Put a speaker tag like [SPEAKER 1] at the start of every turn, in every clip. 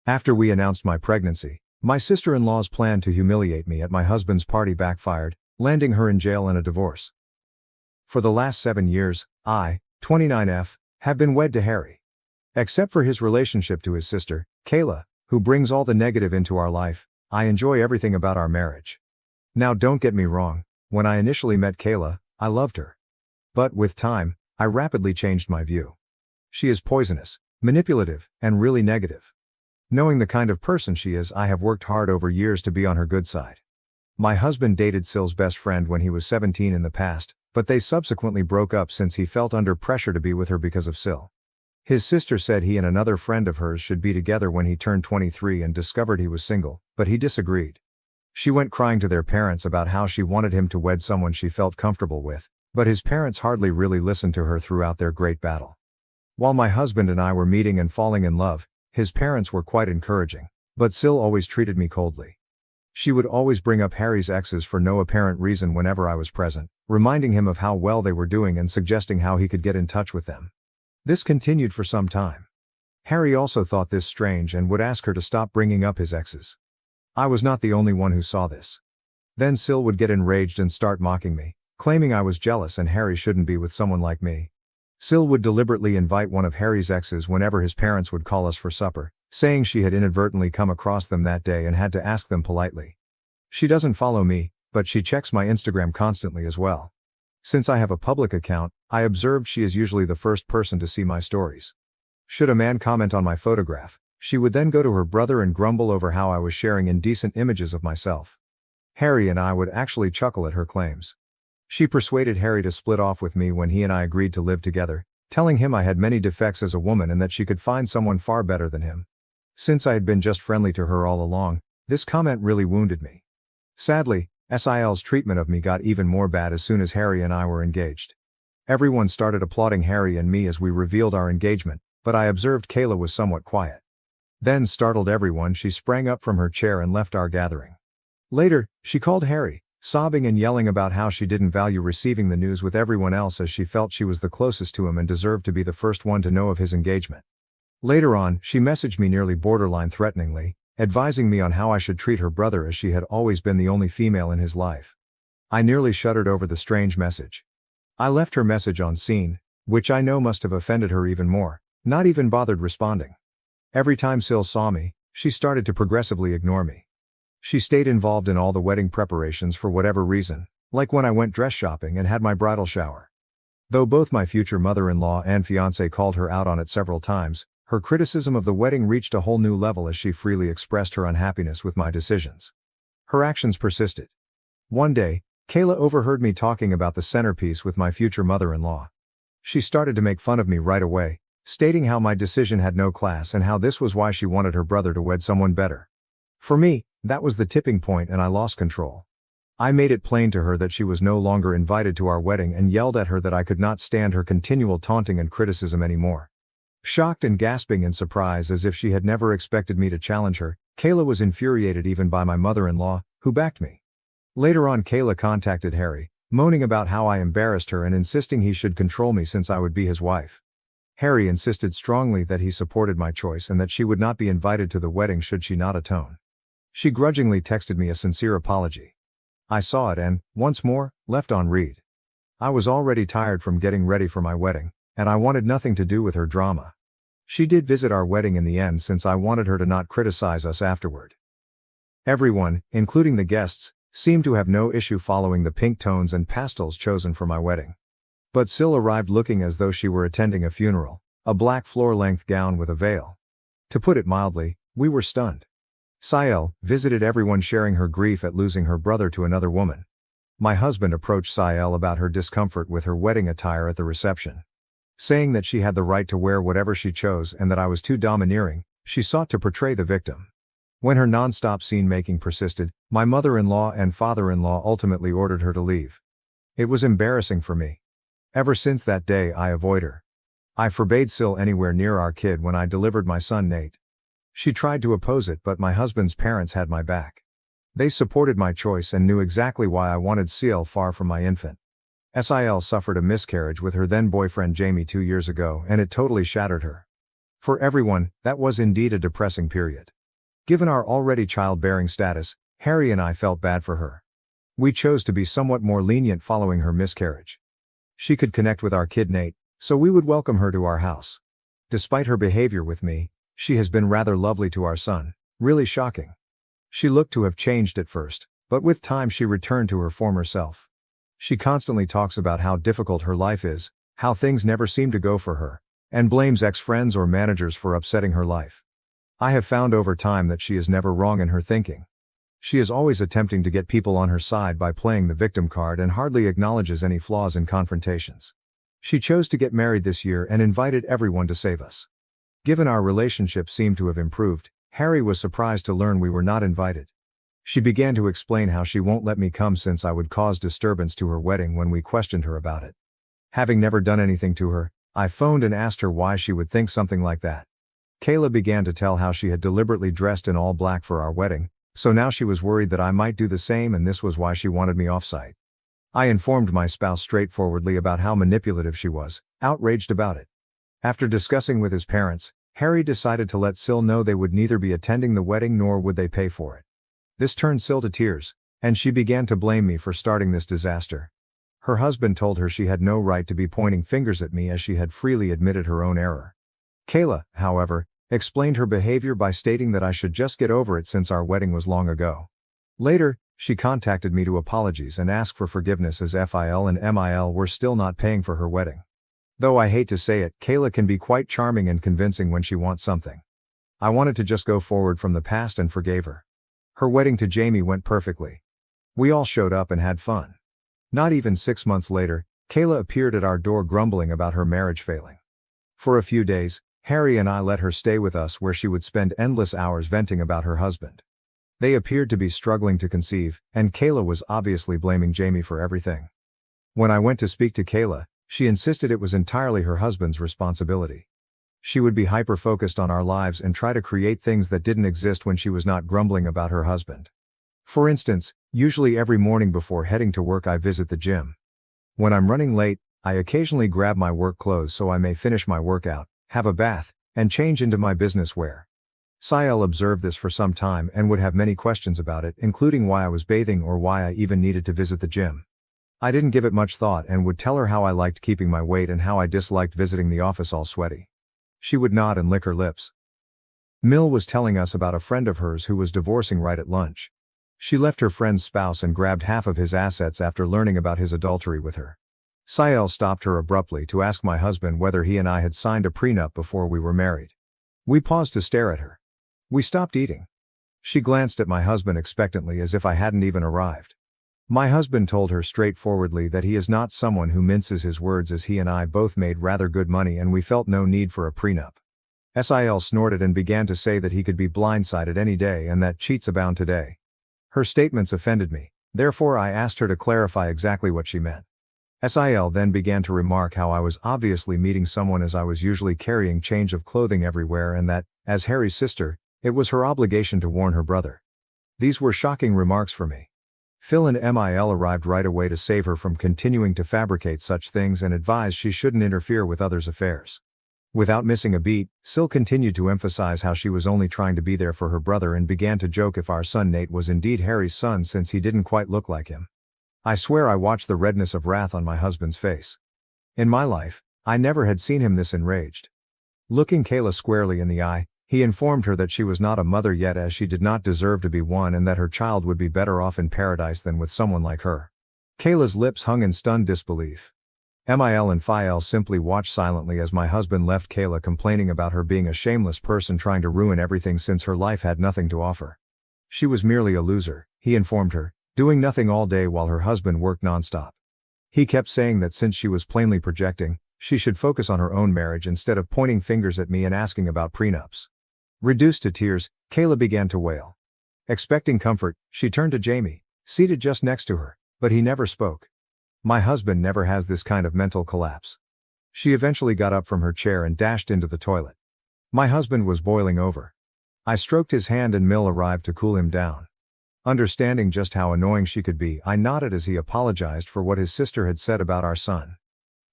[SPEAKER 1] After we announced my pregnancy, my sister-in-law's plan to humiliate me at my husband's party backfired, landing her in jail and a divorce. For the last 7 years, I, 29F, have been wed to Harry. Except for his relationship to his sister, Kayla, who brings all the negative into our life, I enjoy everything about our marriage. Now don't get me wrong, when I initially met Kayla, I loved her. But with time, I rapidly changed my view. She is poisonous, manipulative, and really negative. Knowing the kind of person she is, I have worked hard over years to be on her good side. My husband dated Syl's best friend when he was 17 in the past, but they subsequently broke up since he felt under pressure to be with her because of Syl. His sister said he and another friend of hers should be together when he turned 23 and discovered he was single, but he disagreed. She went crying to their parents about how she wanted him to wed someone she felt comfortable with, but his parents hardly really listened to her throughout their great battle. While my husband and I were meeting and falling in love, his parents were quite encouraging, but Syl always treated me coldly. She would always bring up Harry's exes for no apparent reason whenever I was present, reminding him of how well they were doing and suggesting how he could get in touch with them. This continued for some time. Harry also thought this strange and would ask her to stop bringing up his exes. I was not the only one who saw this. Then Syl would get enraged and start mocking me, claiming I was jealous and Harry shouldn't be with someone like me. Syl would deliberately invite one of Harry's exes whenever his parents would call us for supper, saying she had inadvertently come across them that day and had to ask them politely. She doesn't follow me, but she checks my Instagram constantly as well. Since I have a public account, I observed she is usually the first person to see my stories. Should a man comment on my photograph, she would then go to her brother and grumble over how I was sharing indecent images of myself. Harry and I would actually chuckle at her claims. She persuaded Harry to split off with me when he and I agreed to live together, telling him I had many defects as a woman and that she could find someone far better than him. Since I had been just friendly to her all along, this comment really wounded me. Sadly, Sil's treatment of me got even more bad as soon as Harry and I were engaged. Everyone started applauding Harry and me as we revealed our engagement, but I observed Kayla was somewhat quiet. Then, startled everyone, she sprang up from her chair and left our gathering. Later, she called Harry, sobbing and yelling about how she didn't value receiving the news with everyone else as she felt she was the closest to him and deserved to be the first one to know of his engagement. Later on, she messaged me nearly borderline threateningly, advising me on how I should treat her brother as she had always been the only female in his life. I nearly shuddered over the strange message. I left her message on scene, which I know must have offended her even more, not even bothered responding. Every time Syl saw me, she started to progressively ignore me. She stayed involved in all the wedding preparations for whatever reason, like when I went dress shopping and had my bridal shower. Though both my future mother-in-law and fiancé called her out on it several times, her criticism of the wedding reached a whole new level as she freely expressed her unhappiness with my decisions. Her actions persisted. One day, Kayla overheard me talking about the centerpiece with my future mother-in-law. She started to make fun of me right away, stating how my decision had no class and how this was why she wanted her brother to wed someone better. For me, that was the tipping point and I lost control. I made it plain to her that she was no longer invited to our wedding and yelled at her that I could not stand her continual taunting and criticism anymore. Shocked and gasping in surprise as if she had never expected me to challenge her, Kayla was infuriated even by my mother-in-law, who backed me. Later on, Kayla contacted Harry, moaning about how I embarrassed her and insisting he should control me since I would be his wife. Harry insisted strongly that he supported my choice and that she would not be invited to the wedding should she not atone. She grudgingly texted me a sincere apology. I saw it and, once more, left on read. I was already tired from getting ready for my wedding, and I wanted nothing to do with her drama. She did visit our wedding in the end since I wanted her to not criticize us afterward. Everyone, including the guests, seemed to have no issue following the pink tones and pastels chosen for my wedding. But Syl arrived looking as though she were attending a funeral, a black floor-length gown with a veil. To put it mildly, we were stunned. Syl visited everyone sharing her grief at losing her brother to another woman. My husband approached Syl about her discomfort with her wedding attire at the reception. Saying that she had the right to wear whatever she chose and that I was too domineering, she sought to portray the victim. When her non-stop scene-making persisted, my mother-in-law and father-in-law ultimately ordered her to leave. It was embarrassing for me. Ever since that day I avoid her. I forbade Syl anywhere near our kid when I delivered my son Nate. She tried to oppose it but my husband's parents had my back. They supported my choice and knew exactly why I wanted Syl far from my infant. Syl suffered a miscarriage with her then boyfriend Jamie 2 years ago and it totally shattered her. For everyone, that was indeed a depressing period. Given our already childbearing status, Harry and I felt bad for her. We chose to be somewhat more lenient following her miscarriage. She could connect with our kid Nate, so we would welcome her to our house. Despite her behavior with me, she has been rather lovely to our son, really shocking. She looked to have changed at first, but with time she returned to her former self. She constantly talks about how difficult her life is, how things never seem to go for her, and blames ex-friends or managers for upsetting her life. I have found over time that she is never wrong in her thinking. She is always attempting to get people on her side by playing the victim card and hardly acknowledges any flaws in confrontations. She chose to get married this year and invited everyone to save us. Given our relationship seemed to have improved, Harry was surprised to learn we were not invited. She began to explain how she won't let me come since I would cause disturbance to her wedding when we questioned her about it. Having never done anything to her, I phoned and asked her why she would think something like that. Kayla began to tell how she had deliberately dressed in all black for our wedding, so now she was worried that I might do the same and this was why she wanted me off-site. I informed my spouse straightforwardly about how manipulative she was, outraged about it. After discussing with his parents, Harry decided to let Sil know they would neither be attending the wedding nor would they pay for it. This turned Sil to tears, and she began to blame me for starting this disaster. Her husband told her she had no right to be pointing fingers at me as she had freely admitted her own error. Kayla, however, explained her behavior by stating that I should just get over it since our wedding was long ago. Later, she contacted me to apologize and ask for forgiveness as FIL and MIL were still not paying for her wedding. Though I hate to say it, Kayla can be quite charming and convincing when she wants something. I wanted to just go forward from the past and forgave her. Her wedding to Jamie went perfectly. We all showed up and had fun. Not even 6 months later, Kayla appeared at our door grumbling about her marriage failing. For a few days, Harry and I let her stay with us where she would spend endless hours venting about her husband. They appeared to be struggling to conceive, and Kayla was obviously blaming Jamie for everything. When I went to speak to Kayla, she insisted it was entirely her husband's responsibility. She would be hyper-focused on our lives and try to create things that didn't exist when she was not grumbling about her husband. For instance, usually every morning before heading to work I visit the gym. When I'm running late, I occasionally grab my work clothes so I may finish my workout, have a bath, and change into my business wear. Sael observed this for some time and would have many questions about it, including why I was bathing or why I even needed to visit the gym. I didn't give it much thought and would tell her how I liked keeping my weight and how I disliked visiting the office all sweaty. She would nod and lick her lips. Mill was telling us about a friend of hers who was divorcing right at lunch. She left her friend's spouse and grabbed half of his assets after learning about his adultery with her. Sael stopped her abruptly to ask my husband whether he and I had signed a prenup before we were married. We paused to stare at her. We stopped eating. She glanced at my husband expectantly as if I hadn't even arrived. My husband told her straightforwardly that he is not someone who minces his words as he and I both made rather good money and we felt no need for a prenup. Sil snorted and began to say that he could be blindsided any day and that cheats abound today. Her statements offended me, therefore I asked her to clarify exactly what she meant. Sil then began to remark how I was obviously meeting someone as I was usually carrying change of clothing everywhere and that, as Harry's sister, it was her obligation to warn her brother. These were shocking remarks for me. Phil and MIL arrived right away to save her from continuing to fabricate such things and advised she shouldn't interfere with others' affairs. Without missing a beat, Sil continued to emphasize how she was only trying to be there for her brother and began to joke if our son Nate was indeed Harry's son since he didn't quite look like him. I swear I watched the redness of wrath on my husband's face. In my life, I never had seen him this enraged. Looking Kayla squarely in the eye, he informed her that she was not a mother yet as she did not deserve to be one and that her child would be better off in paradise than with someone like her. Kayla's lips hung in stunned disbelief. Mil and Phi simply watched silently as my husband left Kayla complaining about her being a shameless person trying to ruin everything since her life had nothing to offer. She was merely a loser, he informed her, doing nothing all day while her husband worked nonstop. He kept saying that since she was plainly projecting, she should focus on her own marriage instead of pointing fingers at me and asking about prenups. Reduced to tears, Kayla began to wail. Expecting comfort, she turned to Jamie, seated just next to her, but he never spoke. My husband never has this kind of mental collapse. She eventually got up from her chair and dashed into the toilet. My husband was boiling over. I stroked his hand and Mill arrived to cool him down. Understanding just how annoying she could be, I nodded as he apologized for what his sister had said about our son.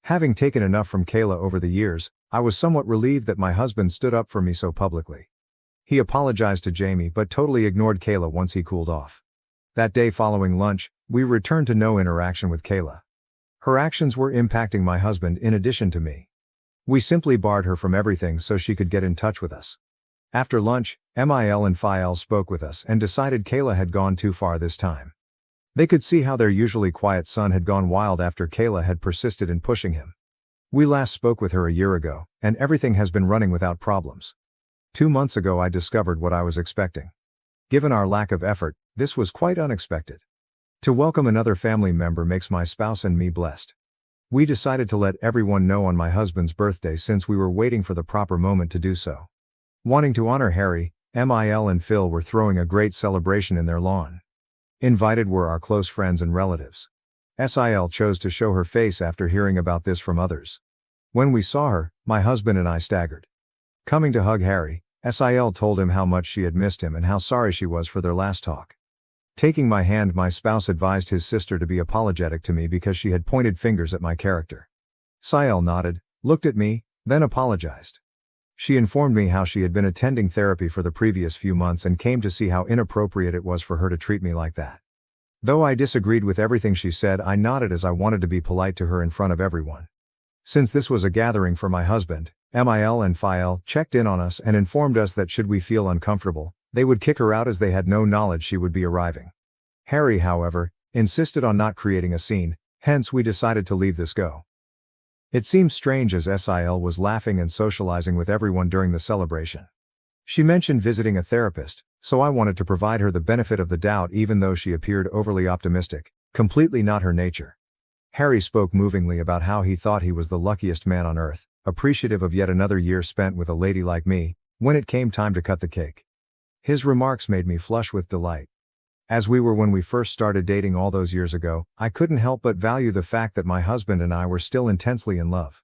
[SPEAKER 1] Having taken enough from Kayla over the years, I was somewhat relieved that my husband stood up for me so publicly. He apologized to Jamie but totally ignored Kayla once he cooled off. That day following lunch, we returned to no interaction with Kayla. Her actions were impacting my husband in addition to me. We simply barred her from everything so she could get in touch with us. After lunch, Mil and Phil spoke with us and decided Kayla had gone too far this time. They could see how their usually quiet son had gone wild after Kayla had persisted in pushing him. We last spoke with her a year ago, and everything has been running without problems. 2 months ago I discovered what I was expecting. Given our lack of effort, this was quite unexpected. To welcome another family member makes my spouse and me blessed. We decided to let everyone know on my husband's birthday since we were waiting for the proper moment to do so. Wanting to honor Harry, Mil and Phil were throwing a great celebration in their lawn. Invited were our close friends and relatives. Sil chose to show her face after hearing about this from others. When we saw her, my husband and I staggered. Coming to hug Harry, Sil told him how much she had missed him and how sorry she was for their last talk. Taking my hand, my spouse advised his sister to be apologetic to me because she had pointed fingers at my character. Sil nodded, looked at me, then apologized. She informed me how she had been attending therapy for the previous few months and came to see how inappropriate it was for her to treat me like that. Though I disagreed with everything she said, I nodded as I wanted to be polite to her in front of everyone. Since this was a gathering for my husband, Mil and Phil checked in on us and informed us that should we feel uncomfortable, they would kick her out as they had no knowledge she would be arriving. Harry, however, insisted on not creating a scene, hence we decided to leave this go. It seemed strange as Sil was laughing and socializing with everyone during the celebration. She mentioned visiting a therapist, so I wanted to provide her the benefit of the doubt even though she appeared overly optimistic, completely not her nature. Harry spoke movingly about how he thought he was the luckiest man on earth, appreciative of yet another year spent with a lady like me, when it came time to cut the cake. His remarks made me flush with delight. As we were when we first started dating all those years ago, I couldn't help but value the fact that my husband and I were still intensely in love.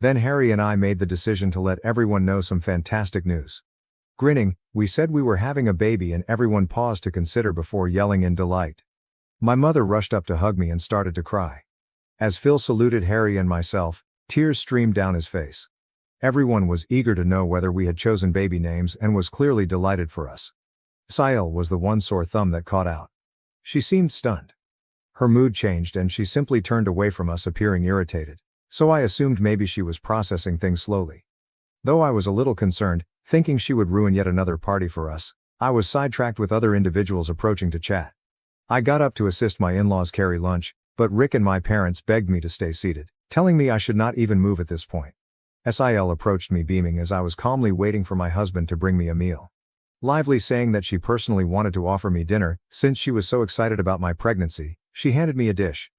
[SPEAKER 1] Then Harry and I made the decision to let everyone know some fantastic news. Grinning, we said we were having a baby and everyone paused to consider before yelling in delight. My mother rushed up to hug me and started to cry. As Phil saluted Harry and myself, tears streamed down his face. Everyone was eager to know whether we had chosen baby names and was clearly delighted for us. Sil was the one sore thumb that caught out. She seemed stunned. Her mood changed and she simply turned away from us, appearing irritated, so I assumed maybe she was processing things slowly. Though I was a little concerned, thinking she would ruin yet another party for us, I was sidetracked with other individuals approaching to chat. I got up to assist my in-laws carry lunch, but Rick and my parents begged me to stay seated, telling me I should not even move at this point. Sil approached me beaming as I was calmly waiting for my husband to bring me a meal. Lively saying that she personally wanted to offer me dinner, since she was so excited about my pregnancy, she handed me a dish.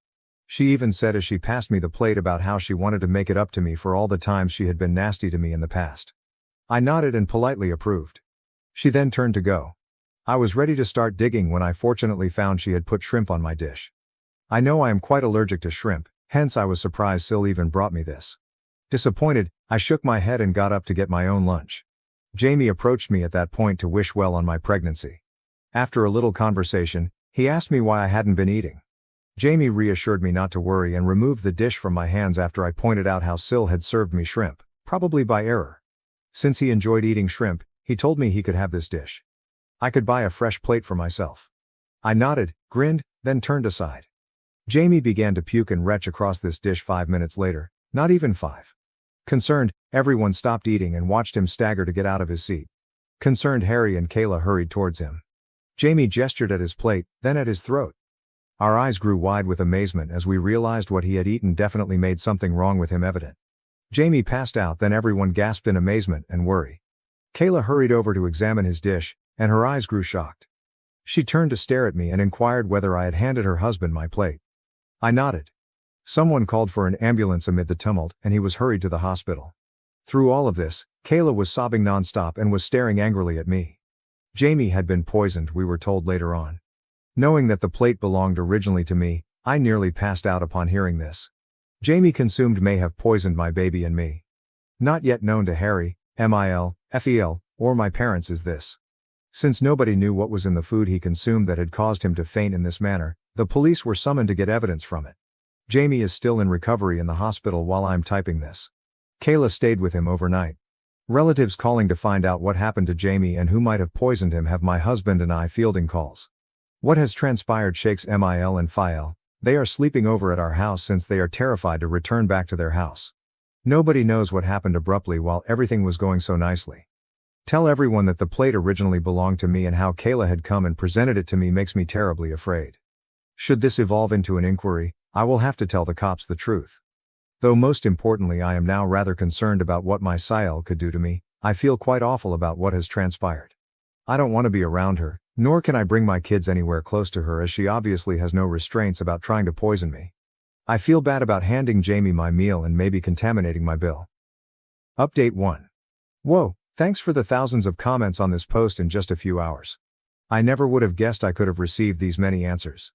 [SPEAKER 1] She even said as she passed me the plate about how she wanted to make it up to me for all the times she had been nasty to me in the past. I nodded and politely approved. She then turned to go. I was ready to start digging when I fortunately found she had put shrimp on my dish. I know I am quite allergic to shrimp, hence I was surprised Sil even brought me this. Disappointed, I shook my head and got up to get my own lunch. Jamie approached me at that point to wish well on my pregnancy. After a little conversation, he asked me why I hadn't been eating. Jamie reassured me not to worry and removed the dish from my hands after I pointed out how Sil had served me shrimp, probably by error. Since he enjoyed eating shrimp, he told me he could have this dish. I could buy a fresh plate for myself. I nodded, grinned, then turned aside. Jamie began to puke and retch across this dish 5 minutes later, not even 5. Concerned, everyone stopped eating and watched him stagger to get out of his seat. Concerned Harry and Kayla hurried towards him. Jamie gestured at his plate, then at his throat. Our eyes grew wide with amazement as we realized what he had eaten definitely made something wrong with him evident. Jamie passed out, then everyone gasped in amazement and worry. Kayla hurried over to examine his dish, and her eyes grew shocked. She turned to stare at me and inquired whether I had handed her husband my plate. I nodded. Someone called for an ambulance amid the tumult, and he was hurried to the hospital. Through all of this, Kayla was sobbing nonstop and was staring angrily at me. Jamie had been poisoned, we were told later on. Knowing that the plate belonged originally to me, I nearly passed out upon hearing this. Jamie consumed may have poisoned my baby and me. Not yet known to Harry, Mil, Fel, or my parents is this. Since nobody knew what was in the food he consumed that had caused him to faint in this manner, the police were summoned to get evidence from it. Jamie is still in recovery in the hospital while I'm typing this. Kayla stayed with him overnight. Relatives calling to find out what happened to Jamie and who might have poisoned him have my husband and I fielding calls. What has transpired shakes Mil and Phil. They are sleeping over at our house since they are terrified to return back to their house. Nobody knows what happened abruptly while everything was going so nicely. Tell everyone that the plate originally belonged to me and how Kayla had come and presented it to me makes me terribly afraid. Should this evolve into an inquiry, I will have to tell the cops the truth. Though most importantly I am now rather concerned about what my Sil could do to me, I feel quite awful about what has transpired. I don't want to be around her, nor can I bring my kids anywhere close to her as she obviously has no restraints about trying to poison me. I feel bad about handing Jamie my meal and maybe contaminating my bill. Update 1. Whoa, thanks for the thousands of comments on this post in just a few hours. I never would have guessed I could have received these many answers.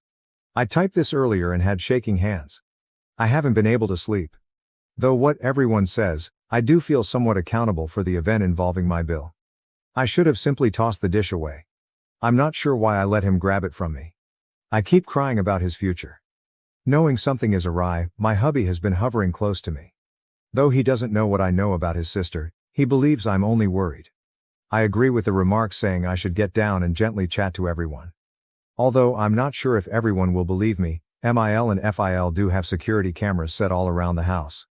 [SPEAKER 1] I typed this earlier and had shaking hands. I haven't been able to sleep. Though what everyone says, I do feel somewhat accountable for the event involving my bill. I should have simply tossed the dish away. I'm not sure why I let him grab it from me. I keep crying about his future. Knowing something is awry, my hubby has been hovering close to me. Though he doesn't know what I know about his sister, he believes I'm only worried. I agree with the remarks saying I should get down and gently chat to everyone. Although I'm not sure if everyone will believe me, Mil and Phil do have security cameras set all around the house.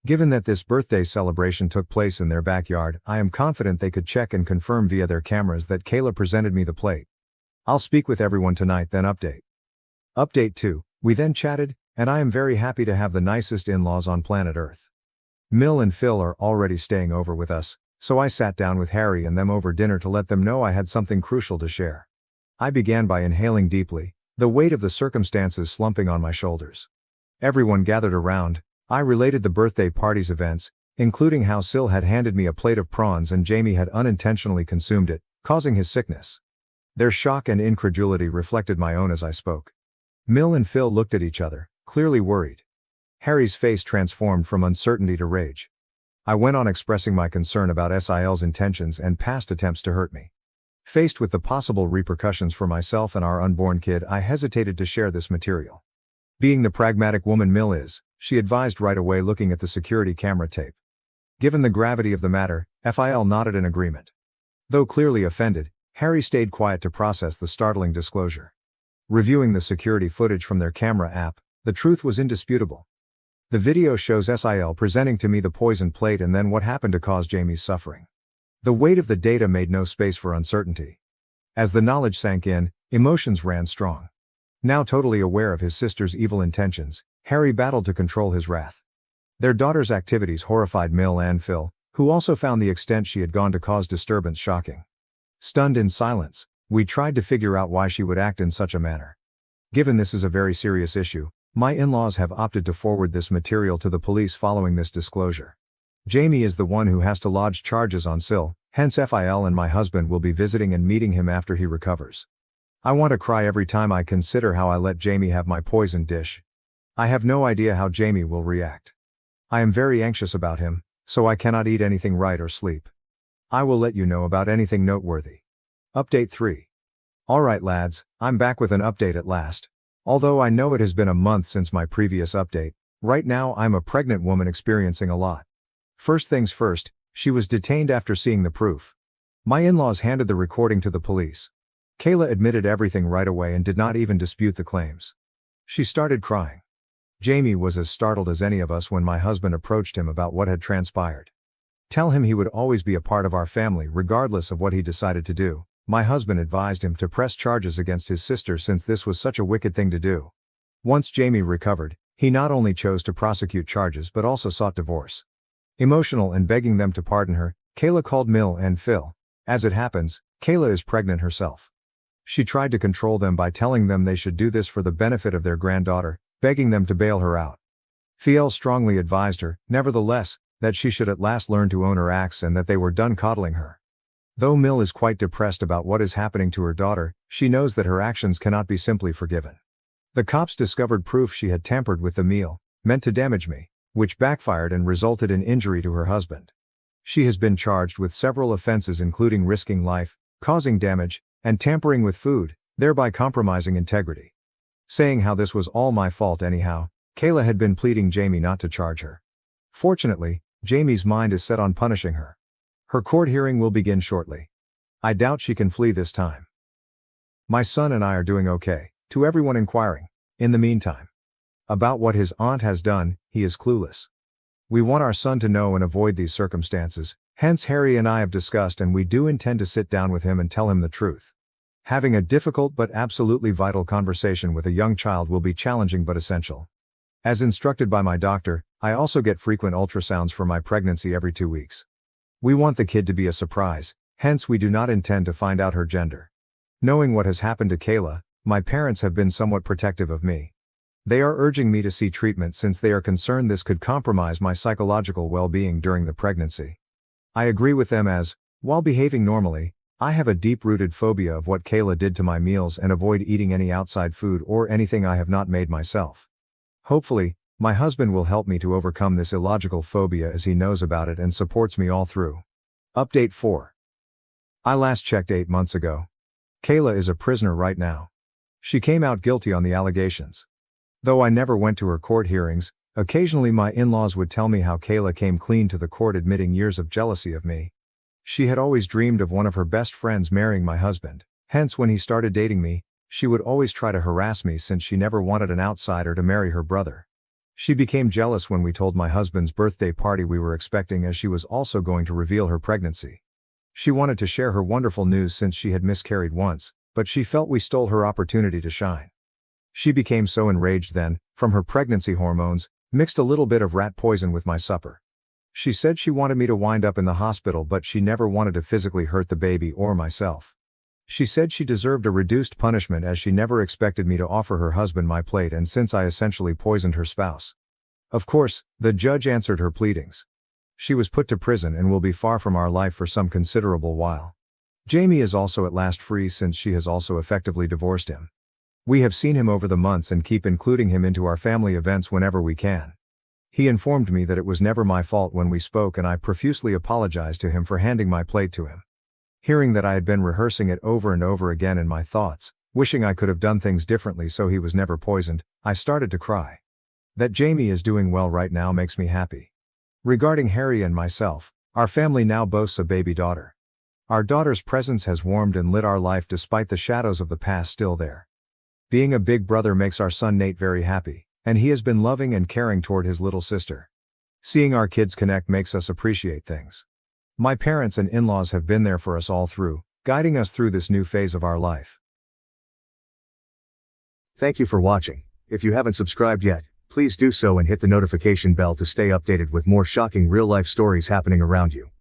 [SPEAKER 1] Given that this birthday celebration took place in their backyard, I am confident they could check and confirm via their cameras that Kayla presented me the plate. I'll speak with everyone tonight then update. Update 2, we then chatted, and I am very happy to have the nicest in-laws on planet Earth. Mil and Phil are already staying over with us, so I sat down with Harry and them over dinner to let them know I had something crucial to share. I began by inhaling deeply, the weight of the circumstances slumping on my shoulders. Everyone gathered around. I related the birthday party's events, including how Sil had handed me a plate of prawns and Jamie had unintentionally consumed it, causing his sickness. Their shock and incredulity reflected my own as I spoke. Mil and Phil looked at each other, clearly worried. Harry's face transformed from uncertainty to rage. I went on expressing my concern about Sil's intentions and past attempts to hurt me. Faced with the possible repercussions for myself and our unborn kid, I hesitated to share this material. Being the pragmatic woman Mil is, she advised right away looking at the security camera tape. Given the gravity of the matter, Phil nodded in agreement. Though clearly offended, Harry stayed quiet to process the startling disclosure. Reviewing the security footage from their camera app, the truth was indisputable. The video shows Sil presenting to me the poisoned plate and then what happened to cause Jamie's suffering. The weight of the data made no space for uncertainty. As the knowledge sank in, emotions ran strong. Now totally aware of his sister's evil intentions, Harry battled to control his wrath. Their daughter's activities horrified Mil and Phil, who also found the extent she had gone to cause disturbance shocking. Stunned in silence, we tried to figure out why she would act in such a manner. Given this is a very serious issue, my in-laws have opted to forward this material to the police following this disclosure. Jamie is the one who has to lodge charges on Sil, hence Phil and my husband will be visiting and meeting him after he recovers. I want to cry every time I consider how I let Jamie have my poisoned dish. I have no idea how Jamie will react. I am very anxious about him, so I cannot eat anything right or sleep. I will let you know about anything noteworthy. Update 3. Alright lads, I'm back with an update at last. Although I know it has been a month since my previous update, right now I'm a pregnant woman experiencing a lot. First things first, she was detained after seeing the proof. My in-laws handed the recording to the police. Kayla admitted everything right away and did not even dispute the claims. She started crying. Jamie was as startled as any of us when my husband approached him about what had transpired. Tell him he would always be a part of our family regardless of what he decided to do. My husband advised him to press charges against his sister since this was such a wicked thing to do. Once Jamie recovered, he not only chose to prosecute charges but also sought divorce. Emotional and begging them to pardon her, Kayla called Mil and Phil. As it happens, Kayla is pregnant herself. She tried to control them by telling them they should do this for the benefit of their granddaughter, begging them to bail her out. Phil strongly advised her, nevertheless, that she should at last learn to own her acts and that they were done coddling her. Though Mil is quite depressed about what is happening to her daughter, she knows that her actions cannot be simply forgiven. The cops discovered proof she had tampered with the meal, meant to damage me, which backfired and resulted in injury to her husband. She has been charged with several offenses including risking life, causing damage, and tampering with food, thereby compromising integrity. Saying how this was all my fault anyhow, Kayla had been pleading Jamie not to charge her. Fortunately, Jamie's mind is set on punishing her. Her court hearing will begin shortly. I doubt she can flee this time. My son and I are doing okay, to everyone inquiring. In the meantime, about what his aunt has done, he is clueless. We want our son to know and avoid these circumstances, hence Harry and I have discussed and we do intend to sit down with him and tell him the truth. Having a difficult but absolutely vital conversation with a young child will be challenging but essential. As instructed by my doctor, I also get frequent ultrasounds for my pregnancy every 2 weeks. We want the kid to be a surprise, hence we do not intend to find out her gender. Knowing what has happened to Kayla, my parents have been somewhat protective of me. They are urging me to see treatment since they are concerned this could compromise my psychological well-being during the pregnancy. I agree with them as, while behaving normally, I have a deep-rooted phobia of what Kayla did to my meals and avoid eating any outside food or anything I have not made myself. Hopefully, my husband will help me to overcome this illogical phobia as he knows about it and supports me all through. Update 4. I last checked 8 months ago. Kayla is a prisoner right now. She came out guilty on the allegations. Though I never went to her court hearings, occasionally my in-laws would tell me how Kayla came clean to the court admitting years of jealousy of me. She had always dreamed of one of her best friends marrying my husband, hence when he started dating me, she would always try to harass me since she never wanted an outsider to marry her brother. She became jealous when we told my husband's birthday party we were expecting as she was also going to reveal her pregnancy. She wanted to share her wonderful news since she had miscarried once, but she felt we stole her opportunity to shine. She became so enraged then, from her pregnancy hormones, mixed a little bit of rat poison with my supper. She said she wanted me to wind up in the hospital but she never wanted to physically hurt the baby or myself. She said she deserved a reduced punishment as she never expected me to offer her husband my plate and since I essentially poisoned her spouse. Of course, the judge answered her pleadings. She was put to prison and will be far from our life for some considerable while. Jamie is also at last free since she has also effectively divorced him. We have seen him over the months and keep including him into our family events whenever we can. He informed me that it was never my fault when we spoke and I profusely apologized to him for handing my plate to him. Hearing that I had been rehearsing it over and over again in my thoughts, wishing I could have done things differently so he was never poisoned, I started to cry. That Jamie is doing well right now makes me happy. Regarding Harry and myself, our family now boasts a baby daughter. Our daughter's presence has warmed and lit our life despite the shadows of the past still there. Being a big brother makes our son Nate very happy, and he has been loving and caring toward his little sister. Seeing our kids connect makes us appreciate things. My parents and in-laws have been there for us all through, guiding us through this new phase of our life.
[SPEAKER 2] Thank you for watching. If you haven't subscribed yet, please do so and hit the notification bell to stay updated with more shocking real-life stories happening around you.